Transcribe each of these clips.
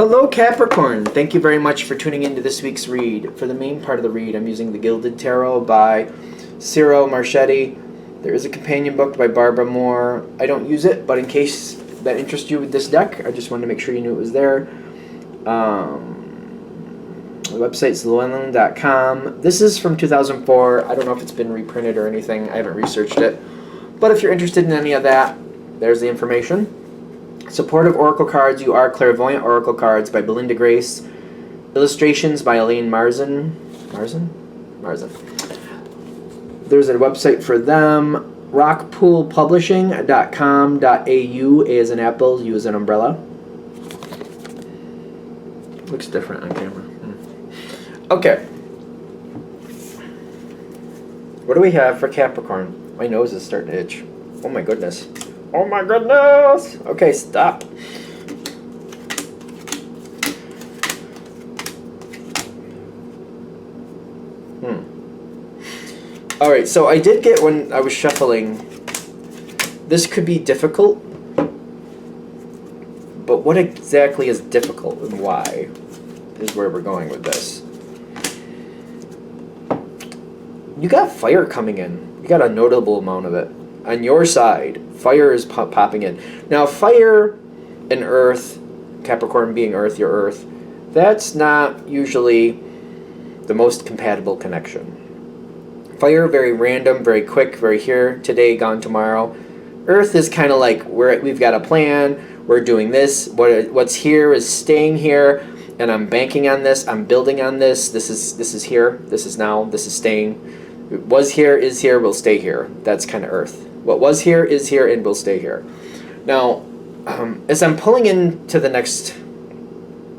Hello, Capricorn. Thank you very much for tuning into this week's read. For the main part of the read, I'm using the Gilded Tarot by Ciro Marchetti. There is a companion book by Barbara Moore. I don't use it, but in case that interests you with this deck, I just wanted to make sure you knew it was there. The website's llewellyn.com. This is from 2004. I don't know if it's been reprinted or anything. I haven't researched it. But if you're interested in any of that, there's the information. Supportive Oracle Cards, You Are Clairvoyant Oracle Cards by Belinda Grace. Illustrations by Elaine Marzin. Marzin. There's a website for them. rockpoolpublishing.com.au. A as an apple, U as an umbrella. Looks different on camera. Okay. What do we have for Capricorn? My nose is starting to itch. Oh my goodness. Oh my goodness! Okay, stop. Alright, so I did get, when I was shuffling, this could be difficult, but what exactly is difficult and why is where we're going with this. You got fire coming in. You got a notable amount of it. On your side, fire is popping in. Now, fire and earth, Capricorn being earth, your earth, that's not usually the most compatible connection. Fire, very random, very quick, very here, today, gone tomorrow. Earth is kind of like, we've got a plan, we're doing this, what's here is staying here, and I'm banking on this, I'm building on this, this is here, this is now, this is staying. It was here, is here, will stay here. That's kind of earth. What was here is here and will stay here. Now, as I'm pulling into the next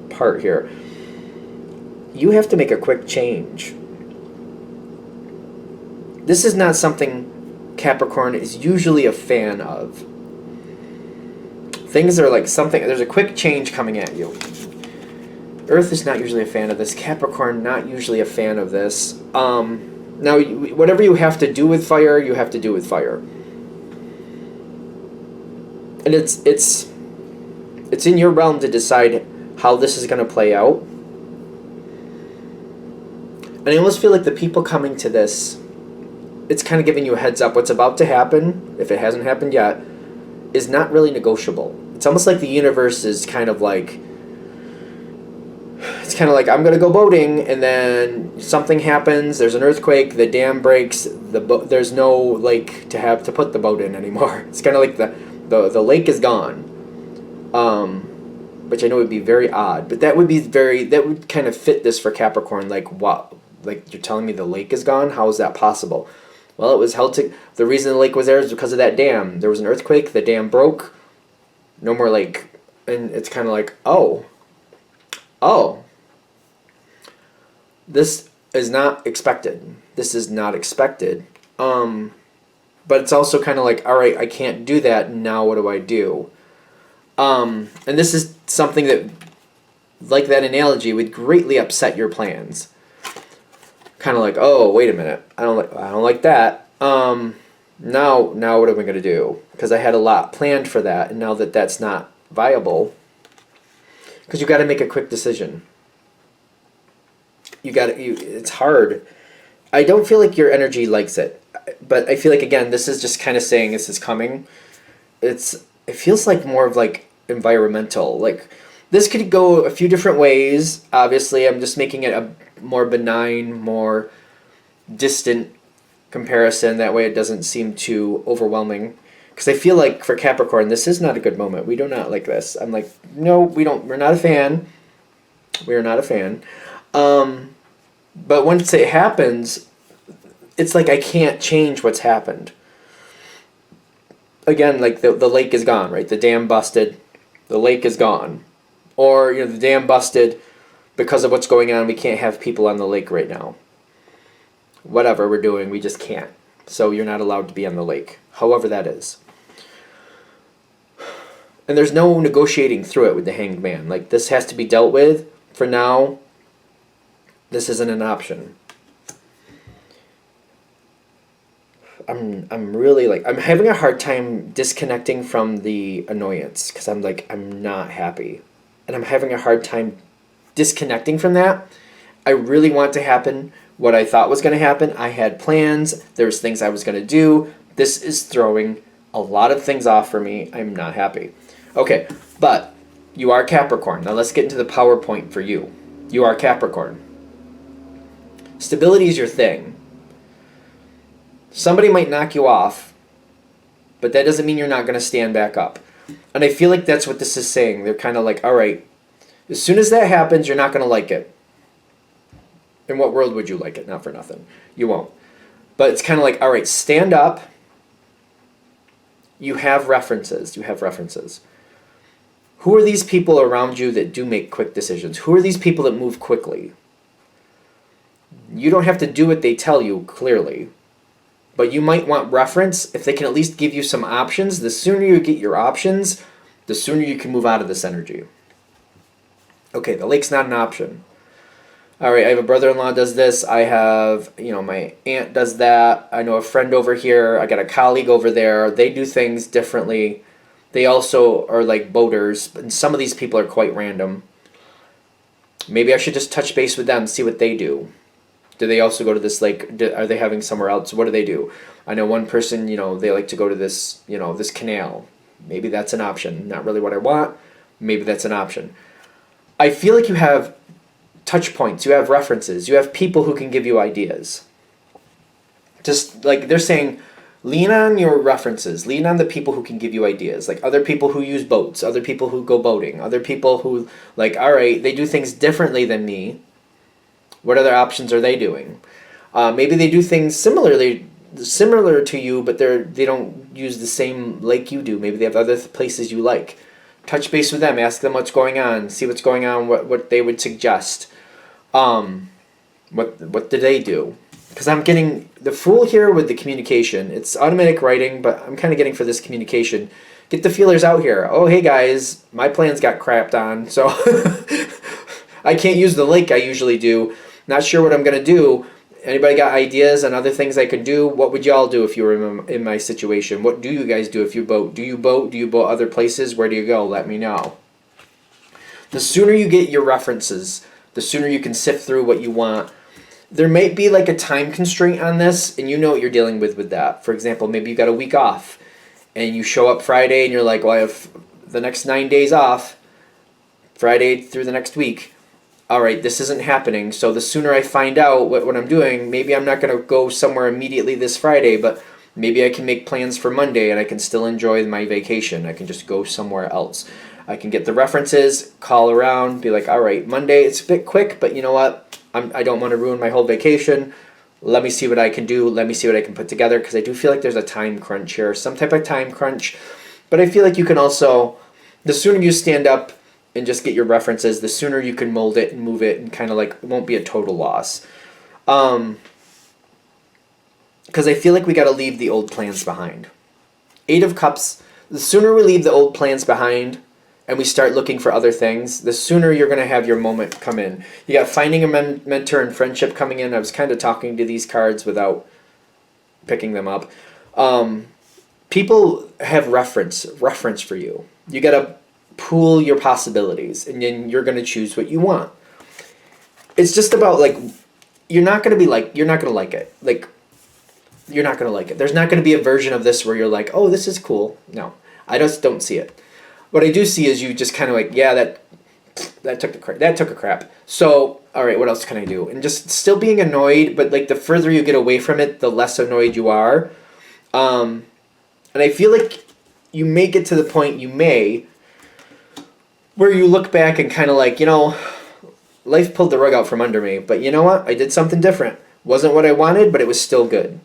part here, you have to make a quick change. This is not something Capricorn is usually a fan of. Things are like something, there's a quick change coming at you. Earth is not usually a fan of this. Capricorn, not usually a fan of this. Now, whatever you have to do with fire, you have to do with fire. And it's in your realm to decide how this is going to play out. And I almost feel like the people coming to this, it's kind of giving you a heads up. What's about to happen, if it hasn't happened yet, is not really negotiable. It's almost like the universe is kind of like, it's kind of like, I'm going to go boating, and then something happens, there's an earthquake, the dam breaks, there's no lake to put the boat in anymore. It's kind of like the lake is gone. Which I know would be very odd, but that would kind of fit this for Capricorn. Like, what? Like, you're telling me the lake is gone? How is that possible? Well, it was held to, the reason the lake was there is because of that dam. There was an earthquake, the dam broke, no more lake. And it's kind of like, oh, this is not expected. This is not expected. But it's also kind of like, all right, I can't do that. Now what do I do? And this is something that, like that analogy, would greatly upset your plans. Kind of like, oh, wait a minute, I don't like that. Now what am I going to do? Because I had a lot planned for that, and now that that's not viable, because you got to make a quick decision. It's hard. I don't feel like your energy likes it, but I feel like, again, this is just kind of saying this is coming. It feels like more of like environmental. Like, this could go a few different ways. Obviously, I'm just making it a more benign, more distant comparison. That way it doesn't seem too overwhelming. Because I feel like for Capricorn, this is not a good moment. We do not like this. I'm like, no, we're not a fan. We are not a fan. But once it happens, it's like I can't change what's happened. Again, like the lake is gone, right? The dam busted. The lake is gone. Or, the dam busted because of what's going on. We can't have people on the lake right now. Whatever we're doing, we just can't. So you're not allowed to be on the lake, however that is. And there's no negotiating through it with the Hanged Man. Like, this has to be dealt with. For now, this isn't an option. I'm really like, I'm having a hard time disconnecting from the annoyance, because I'm like, I'm not happy. and I'm having a hard time disconnecting from that. I really want to happen what I thought was going to happen. I had plans. There was things I was going to do. This is throwing a lot of things off for me. I'm not happy. Okay, but you are Capricorn. Now let's get into the PowerPoint for you. You are Capricorn. Stability is your thing. Somebody might knock you off, but that doesn't mean you're not going to stand back up. And I feel like that's what this is saying. They're kind of like, all right, as soon as that happens, you're not going to like it. In what world would you like it? Not for nothing. You won't. But it's kind of like, all right, stand up. You have references. You have references. Who are these people around you that do make quick decisions? Who are these people that move quickly? You don't have to do what they tell you, clearly. But you might want reference. If they can at least give you some options, the sooner you get your options, the sooner you can move out of this energy. Okay, the lake's not an option. All right, I have a brother-in-law does this. I have, my aunt does that. I know a friend over here. I got a colleague over there. They do things differently. They also are like boaters. And some of these people are quite random. Maybe I should just touch base with them, see what they do. Do they also go to this lake? Are they having somewhere else? What do they do? I know one person, they like to go to this, this canal. Maybe that's an option. Not really what I want. Maybe that's an option. I feel like you have touch points, you have references, you have people who can give you ideas. Just like they're saying, lean on your references, lean on the people who can give you ideas, like other people who use boats, other people who go boating, other people who, like, all right, they do things differently than me. What other options are they doing? Maybe they do things similar to you, but they don't use the same lake you do. Maybe they have other places you like. Touch base with them, ask them what's going on, see what's going on, what they would suggest. What do they do? Because I'm getting the Fool here with the communication. It's automatic writing, but I'm kind of getting for this communication. Get the feelers out here. Oh, hey guys, my plans got crapped on, so I can't use the lake I usually do. Not sure what I'm going to do. Anybody got ideas on other things I could do? What would y'all do if you were in my situation? What do you guys do if you boat? Do you boat? Do you boat other places? Where do you go? Let me know. The sooner you get your references, the sooner you can sift through what you want. There might be like a time constraint on this, and you know what you're dealing with that. For example, maybe you got a week off, and you show up Friday, and you're like, well, I have the next 9 days off, Friday through the next week. All right, this isn't happening. So the sooner I find out what I'm doing, maybe I'm not going to go somewhere immediately this Friday, but maybe I can make plans for Monday and I can still enjoy my vacation. I can just go somewhere else. I can get the references, call around, be like, all right, Monday, it's a bit quick, but you know what? I don't want to ruin my whole vacation. Let me see what I can do. Let me see what I can put together, because I do feel like there's a time crunch here, some type of time crunch. But I feel like you can also, the sooner you stand up and just get your references, the sooner you can mold it and move it, and kind of like it won't be a total loss. Because I feel like we got to leave the old plans behind. 8 of Cups, the sooner we leave the old plans behind and we start looking for other things, the sooner you're going to have your moment come in. You got finding a mentor and friendship coming in. I was kind of talking to these cards without picking them up. People have reference for you. You got to pool your possibilities, and then you're going to choose what you want. It's just about, like, you're not going to like it. Like, you're not going to like it. There's not going to be a version of this where you're like, oh, this is cool. No, I just don't see it. What I do see is you just kind of like, yeah, that took a crap. So, all right, what else can I do? And just still being annoyed, but like the further you get away from it, the less annoyed you are. And I feel like you may get to the point where you look back and kind of like, life pulled the rug out from under me, but you know what? I did something different. Wasn't what I wanted, but it was still good.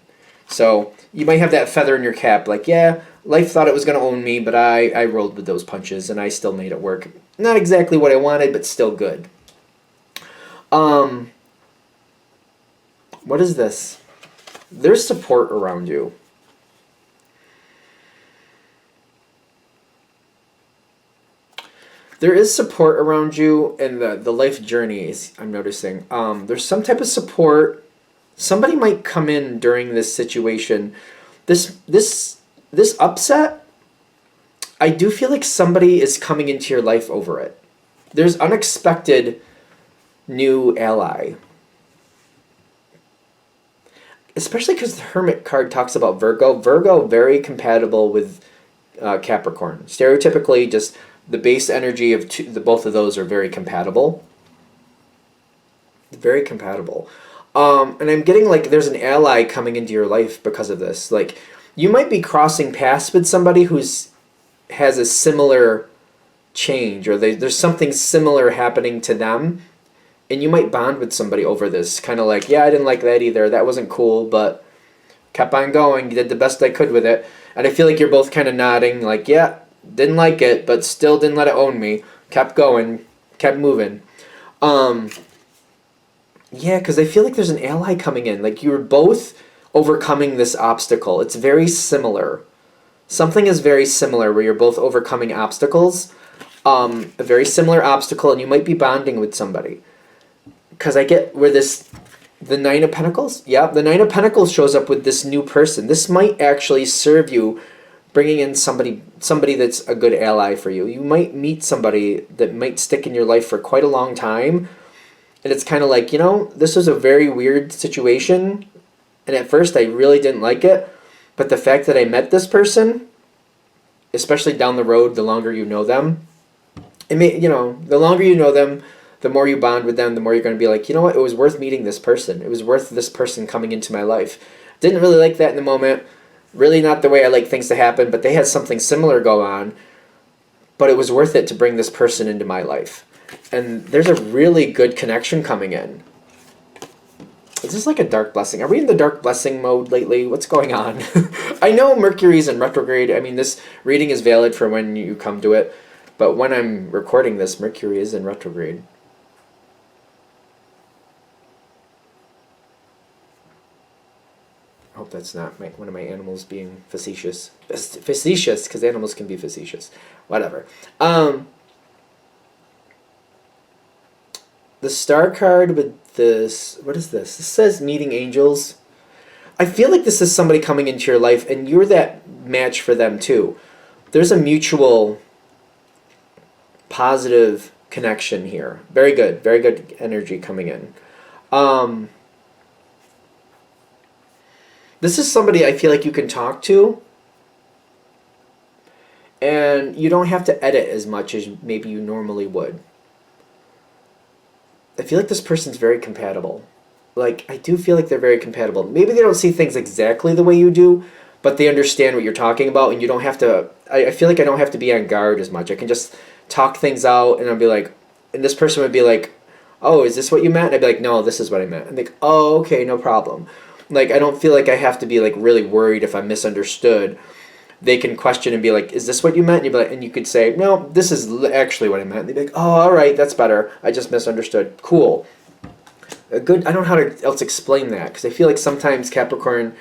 So you might have that feather in your cap, like, yeah, life thought it was going to own me, but I rolled with those punches and I still made it work. Not exactly what I wanted, but still good. What is this? There's support around you. There is support around you in the life journeys, I'm noticing. There's some type of support. Somebody might come in during this situation. This upset, I do feel like somebody is coming into your life over it. There's unexpected new ally. Especially because the Hermit card talks about Virgo. Virgo, very compatible with Capricorn. Stereotypically, just the base energy of both of those are very compatible. Very compatible. And I'm getting like there's an ally coming into your life because of this. Like you might be crossing paths with somebody has a similar change, or there's something similar happening to them, and you might bond with somebody over this. Kind of like, yeah, I didn't like that either. That wasn't cool, but kept on going. Did the best I could with it. And I feel like you're both kind of nodding, like, yeah, didn't like it, but still didn't let it own me. Kept going, kept moving. Yeah, because I feel like there's an ally coming in. Like you were both overcoming this obstacle. It's very similar. Something is very similar where you're both overcoming obstacles. A very similar obstacle, and you might be bonding with somebody. Because I get where the Nine of Pentacles? Yeah, the Nine of Pentacles shows up with this new person. This might actually serve you, bringing in somebody that's a good ally for you. You might meet somebody that might stick in your life for quite a long time. And it's kind of like, this was a very weird situation. And at first I really didn't like it. But the fact that I met this person, especially down the road, the longer you know them, the longer you know them, the more you bond with them, the more you're going to be like, you know what, it was worth meeting this person. It was worth this person coming into my life. Didn't really like that in the moment. Really not the way I like things to happen, but they had something similar go on. But it was worth it to bring this person into my life. And there's a really good connection coming in. Is this like a dark blessing? Are we in the dark blessing mode lately? What's going on? I know Mercury's in retrograde. I mean, this reading is valid for when you come to it. But when I'm recording this, Mercury is in retrograde. I hope that's not one of my animals being facetious. Facetious, because animals can be facetious. Whatever. The star card with this, what is this? This says meeting angels. I feel like this is somebody coming into your life, and you're that match for them too. There's a mutual positive connection here. Very good energy coming in. This is somebody I feel like you can talk to, and you don't have to edit as much as maybe you normally would. I feel like this person's very compatible. Like, I do feel like they're very compatible. Maybe they don't see things exactly the way you do, but they understand what you're talking about, and you don't have to... I feel like I don't have to be on guard as much. I can just talk things out, and I'll be like... And this person would be like, oh, is this what you meant? And I'd be like, no, this is what I meant. And like, oh, okay, no problem. Like, I don't feel like I have to be, like, really worried if I'm misunderstood. They can question and be like, is this what you meant? And you'd be like, and you could say, no, this is actually what I meant. And they'd be like, oh, all right, that's better. I just misunderstood. Cool. I don't know how to else explain that, because I feel like sometimes Capricorn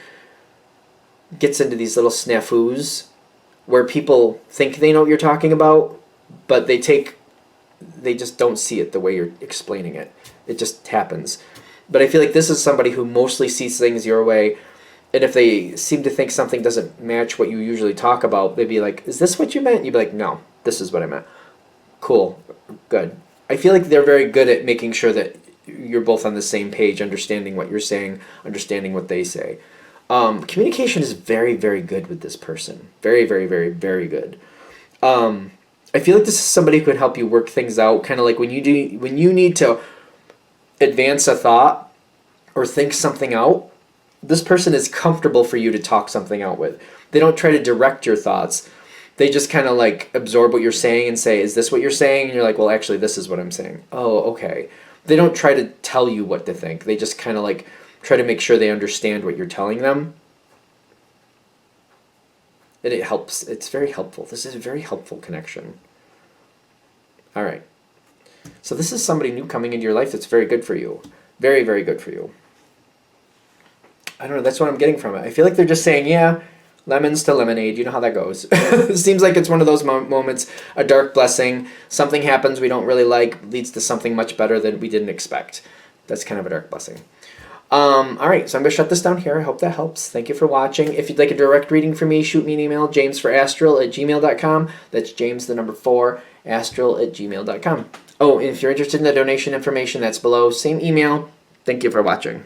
gets into these little snafus where people think they know what you're talking about, but they just don't see it the way you're explaining it. It just happens. But I feel like this is somebody who mostly sees things your way, and if they seem to think something doesn't match what you usually talk about, they'd be like, is this what you meant? And you'd be like, no, this is what I meant. Cool. Good. I feel like they're very good at making sure that you're both on the same page, understanding what you're saying, understanding what they say. Communication is very, very good with this person. Very, very, very, very good. I feel like this is somebody who can help you work things out, kind of like when you need to advance a thought or think something out. This person is comfortable for you to talk something out with. They don't try to direct your thoughts. They just kind of like absorb what you're saying and say, is this what you're saying? And you're like, well, actually, this is what I'm saying. Oh, okay. They don't try to tell you what to think. They just kind of like try to make sure they understand what you're telling them. And it helps. It's very helpful. This is a very helpful connection. All right. So this is somebody new coming into your life that's very good for you. Very, very good for you. I don't know. That's what I'm getting from it. I feel like they're just saying, yeah, lemons to lemonade. You know how that goes. It seems like it's one of those moments, a dark blessing. Something happens we don't really like, leads to something much better than we didn't expect. That's kind of a dark blessing. All right, so I'm going to shut this down here. I hope that helps. Thank you for watching. If you'd like a direct reading from me, shoot me an email, jamesforastral@gmail.com. That's James, the number 4, astral@gmail.com. Oh, and if you're interested in the donation information, that's below. Same email. Thank you for watching.